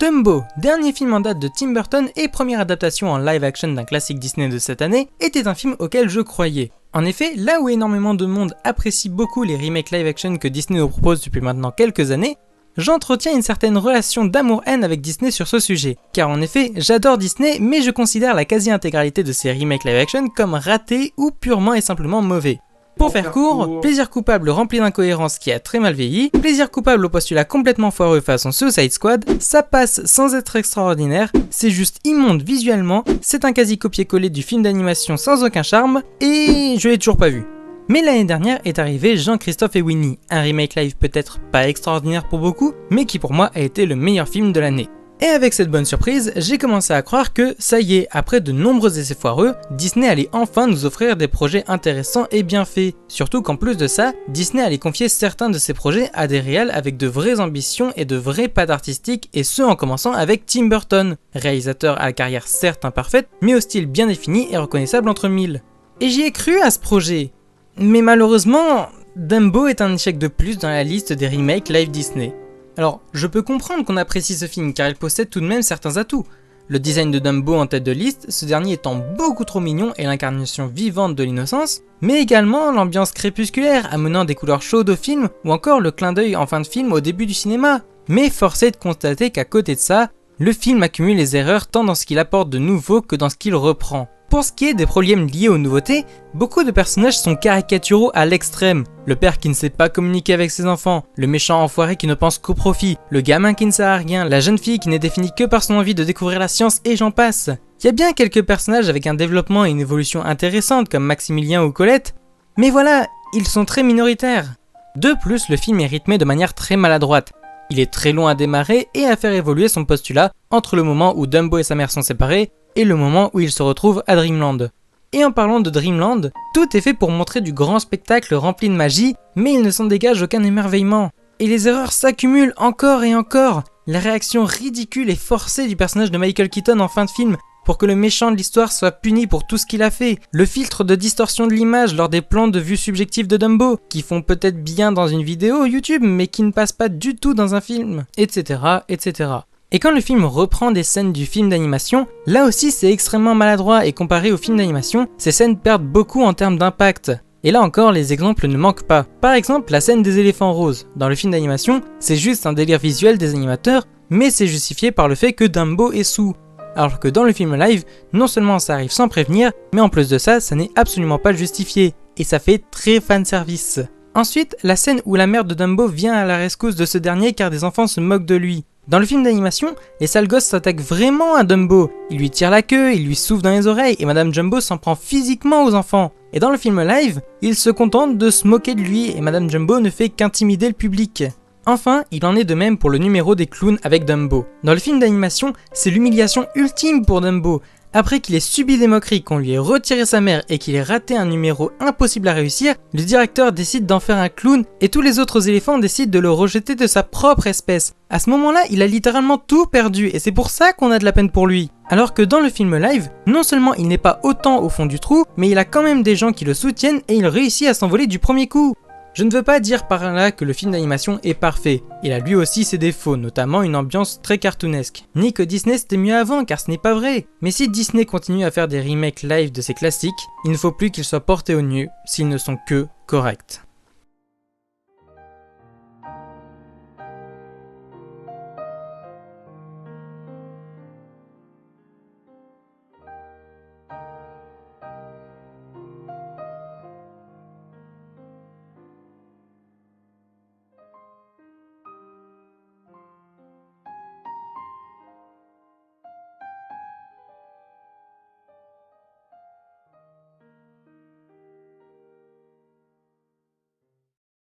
Dumbo, dernier film en date de Tim Burton et première adaptation en live action d'un classique Disney de cette année, était un film auquel je croyais. En effet, là où énormément de monde apprécie beaucoup les remakes live action que Disney nous propose depuis maintenant quelques années, j'entretiens une certaine relation d'amour-haine avec Disney sur ce sujet. Car en effet, j'adore Disney, mais je considère la quasi-intégralité de ces remakes live action comme ratés ou purement et simplement mauvais. Pour faire court, plaisir coupable rempli d'incohérences qui a très mal vieilli, plaisir coupable au postulat complètement foireux façon Suicide Squad, ça passe sans être extraordinaire, c'est juste immonde visuellement, c'est un quasi copier-coller du film d'animation sans aucun charme, et je l'ai toujours pas vu. Mais l'année dernière est arrivé Jean-Christophe et Winnie, un remake live peut-être pas extraordinaire pour beaucoup, mais qui pour moi a été le meilleur film de l'année. Et avec cette bonne surprise, j'ai commencé à croire que, ça y est, après de nombreux essais foireux, Disney allait enfin nous offrir des projets intéressants et bien faits. Surtout qu'en plus de ça, Disney allait confier certains de ses projets à des réals avec de vraies ambitions et de vraies pattes artistiques, et ce en commençant avec Tim Burton, réalisateur à la carrière certes imparfaite, mais au style bien défini et reconnaissable entre mille. Et j'y ai cru à ce projet. Mais malheureusement, Dumbo est un échec de plus dans la liste des remakes live Disney. Alors, je peux comprendre qu'on apprécie ce film car il possède tout de même certains atouts. Le design de Dumbo en tête de liste, ce dernier étant beaucoup trop mignon et l'incarnation vivante de l'innocence, mais également l'ambiance crépusculaire amenant des couleurs chaudes au film ou encore le clin d'œil en fin de film au début du cinéma. Mais force est de constater qu'à côté de ça, le film accumule les erreurs tant dans ce qu'il apporte de nouveau que dans ce qu'il reprend. Pour ce qui est des problèmes liés aux nouveautés, beaucoup de personnages sont caricaturaux à l'extrême. Le père qui ne sait pas communiquer avec ses enfants, le méchant enfoiré qui ne pense qu'au profit, le gamin qui ne sert à rien, la jeune fille qui n'est définie que par son envie de découvrir la science et j'en passe. Il y a bien quelques personnages avec un développement et une évolution intéressantes comme Maximilien ou Colette, mais voilà, ils sont très minoritaires. De plus, le film est rythmé de manière très maladroite. Il est très long à démarrer et à faire évoluer son postulat entre le moment où Dumbo et sa mère sont séparés et le moment où il se retrouve à Dreamland. Et en parlant de Dreamland, tout est fait pour montrer du grand spectacle rempli de magie, mais il ne s'en dégage aucun émerveillement. Et les erreurs s'accumulent encore et encore. La réaction ridicule et forcée du personnage de Michael Keaton en fin de film pour que le méchant de l'histoire soit puni pour tout ce qu'il a fait. Le filtre de distorsion de l'image lors des plans de vue subjective de Dumbo, qui font peut-être bien dans une vidéo YouTube, mais qui ne passent pas du tout dans un film, etc., etc. Et quand le film reprend des scènes du film d'animation, là aussi c'est extrêmement maladroit et comparé au film d'animation, ces scènes perdent beaucoup en termes d'impact. Et là encore, les exemples ne manquent pas. Par exemple, la scène des éléphants roses. Dans le film d'animation, c'est juste un délire visuel des animateurs, mais c'est justifié par le fait que Dumbo est saoul. Alors que dans le film live, non seulement ça arrive sans prévenir, mais en plus de ça, ça n'est absolument pas justifié. Et ça fait très fanservice. Ensuite, la scène où la mère de Dumbo vient à la rescousse de ce dernier car des enfants se moquent de lui. Dans le film d'animation, les sales gosses s'attaquent vraiment à Dumbo. Ils lui tirent la queue, ils lui soufflent dans les oreilles et Madame Jumbo s'en prend physiquement aux enfants. Et dans le film live, ils se contentent de se moquer de lui et Madame Jumbo ne fait qu'intimider le public. Enfin, il en est de même pour le numéro des clowns avec Dumbo. Dans le film d'animation, c'est l'humiliation ultime pour Dumbo. Après qu'il ait subi des moqueries, qu'on lui ait retiré sa mère et qu'il ait raté un numéro impossible à réussir, le directeur décide d'en faire un clown et tous les autres éléphants décident de le rejeter de sa propre espèce. À ce moment-là, il a littéralement tout perdu et c'est pour ça qu'on a de la peine pour lui. Alors que dans le film live, non seulement il n'est pas autant au fond du trou, mais il a quand même des gens qui le soutiennent et il réussit à s'envoler du premier coup. Je ne veux pas dire par là que le film d'animation est parfait, il a lui aussi ses défauts, notamment une ambiance très cartoonesque. Ni que Disney c'était mieux avant, car ce n'est pas vrai. Mais si Disney continue à faire des remakes live de ses classiques, il ne faut plus qu'ils soient portés au nu, s'ils ne sont que corrects.